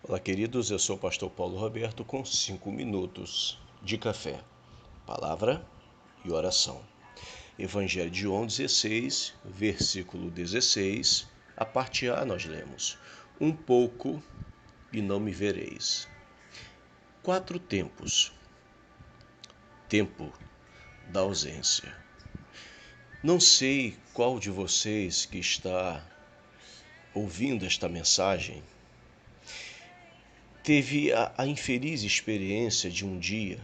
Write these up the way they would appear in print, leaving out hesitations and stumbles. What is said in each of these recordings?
Olá, queridos. Eu sou o pastor Paulo Roberto com 5 minutos de café, palavra e oração. Evangelho de João 16, versículo 16, a parte A nós lemos: Um pouco e não me vereis. 4 tempos. Tempo da ausência. Não sei qual de vocês que está ouvindo esta mensagem teve a infeliz experiência de um dia,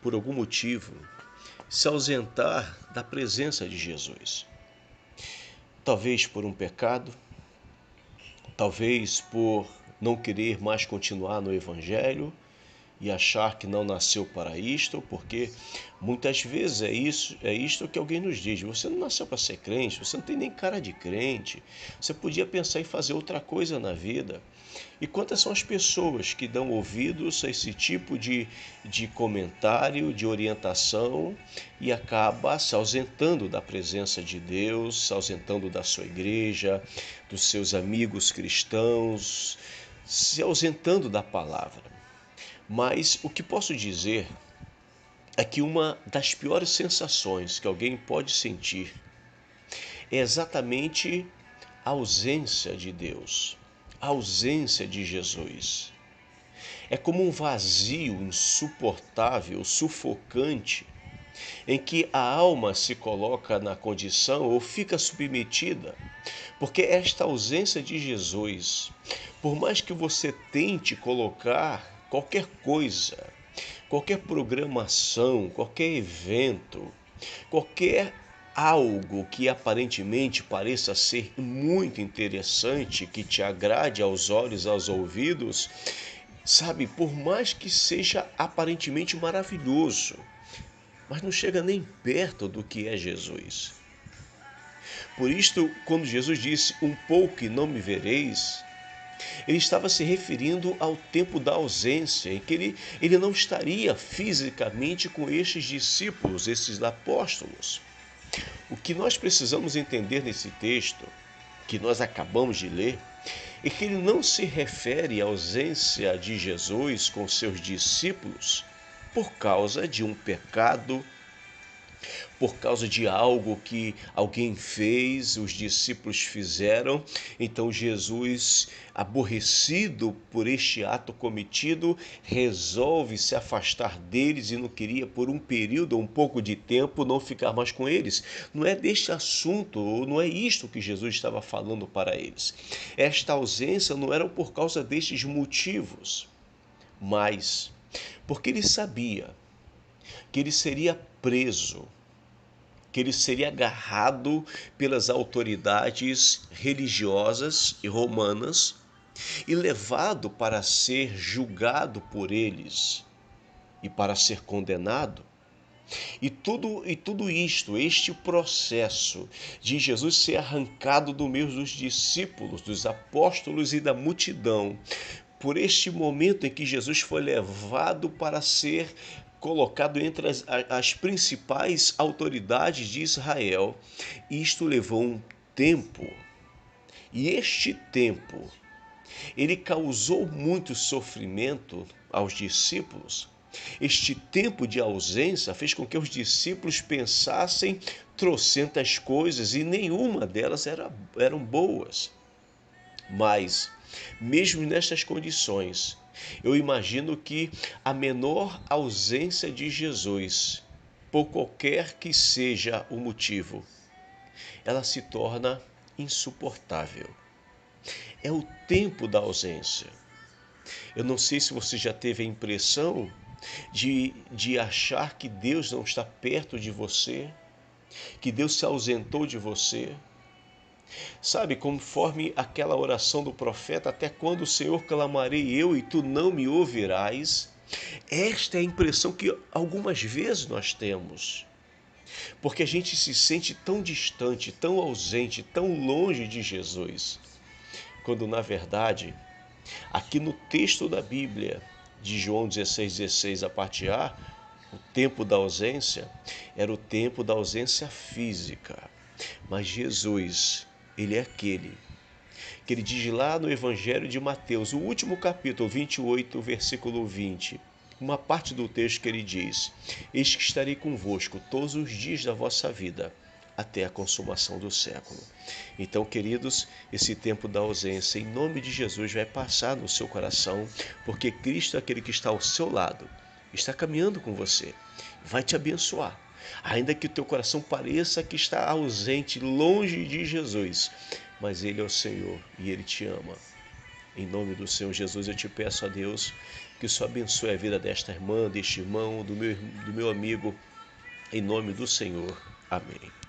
por algum motivo, se ausentar da presença de Jesus. Talvez por um pecado, talvez por não querer mais continuar no Evangelho e achar que não nasceu para isto, porque muitas vezes é isto que alguém nos diz: você não nasceu para ser crente, você não tem nem cara de crente, você podia pensar em fazer outra coisa na vida. E quantas são as pessoas que dão ouvidos a esse tipo de comentário, de orientação e acaba se ausentando da presença de Deus, se ausentando da sua igreja, dos seus amigos cristãos, se ausentando da palavra. Mas o que posso dizer é que uma das piores sensações que alguém pode sentir é exatamente a ausência de Deus, a ausência de Jesus. É como um vazio insuportável, sufocante, em que a alma se coloca na condição ou fica submetida, porque esta ausência de Jesus, por mais que você tente colocar qualquer coisa, qualquer programação, qualquer evento, qualquer algo que aparentemente pareça ser muito interessante, que te agrade aos olhos, aos ouvidos, sabe, por mais que seja aparentemente maravilhoso, mas não chega nem perto do que é Jesus. Por isto, quando Jesus disse: um pouco e não me vereis, ele estava se referindo ao tempo da ausência, em que ele não estaria fisicamente com estes discípulos, esses apóstolos. O que nós precisamos entender nesse texto, que nós acabamos de ler, é que ele não se refere à ausência de Jesus com seus discípulos por causa de um pecado, por causa de algo que alguém fez, os discípulos fizeram. Então Jesus, aborrecido por este ato cometido, resolve se afastar deles e não queria por um período, um pouco de tempo, não ficar mais com eles. Não é deste assunto, não é isto que Jesus estava falando para eles. Esta ausência não era por causa destes motivos, mas porque ele sabia que ele seria preso, que ele seria agarrado pelas autoridades religiosas e romanas e levado para ser julgado por eles e para ser condenado. E tudo isto, este processo de Jesus ser arrancado do meio dos discípulos, dos apóstolos e da multidão, por este momento em que Jesus foi levado para ser colocado entre as principais autoridades de Israel, isto levou um tempo. E este tempo, ele causou muito sofrimento aos discípulos. Este tempo de ausência fez com que os discípulos pensassem trocentas coisas e nenhuma delas eram boas. Mas, mesmo nestas condições, eu imagino que a menor ausência de Jesus, por qualquer que seja o motivo, ela se torna insuportável. É o tempo da ausência. Eu não sei se você já teve a impressão de achar que Deus não está perto de você, que Deus se ausentou de você. Sabe, conforme aquela oração do profeta: até quando o Senhor clamarei eu e tu não me ouvirás? Esta é a impressão que algumas vezes nós temos, porque a gente se sente tão distante, tão ausente, tão longe de Jesus, quando na verdade, aqui no texto da Bíblia, de João 16,16, a parte A, o tempo da ausência era o tempo da ausência física, mas Jesus, ele é aquele que ele diz lá no Evangelho de Mateus, o último capítulo, 28, versículo 20. Uma parte do texto que ele diz: Eis que estarei convosco todos os dias da vossa vida, até a consumação do século. Então, queridos, esse tempo da ausência, em nome de Jesus, vai passar no seu coração, porque Cristo é aquele que está ao seu lado, está caminhando com você, vai te abençoar. Ainda que o teu coração pareça que está ausente, longe de Jesus, mas Ele é o Senhor e Ele te ama. Em nome do Senhor Jesus, eu te peço a Deus que o Senhor abençoe a vida desta irmã, deste irmão, do meu amigo, em nome do Senhor. Amém.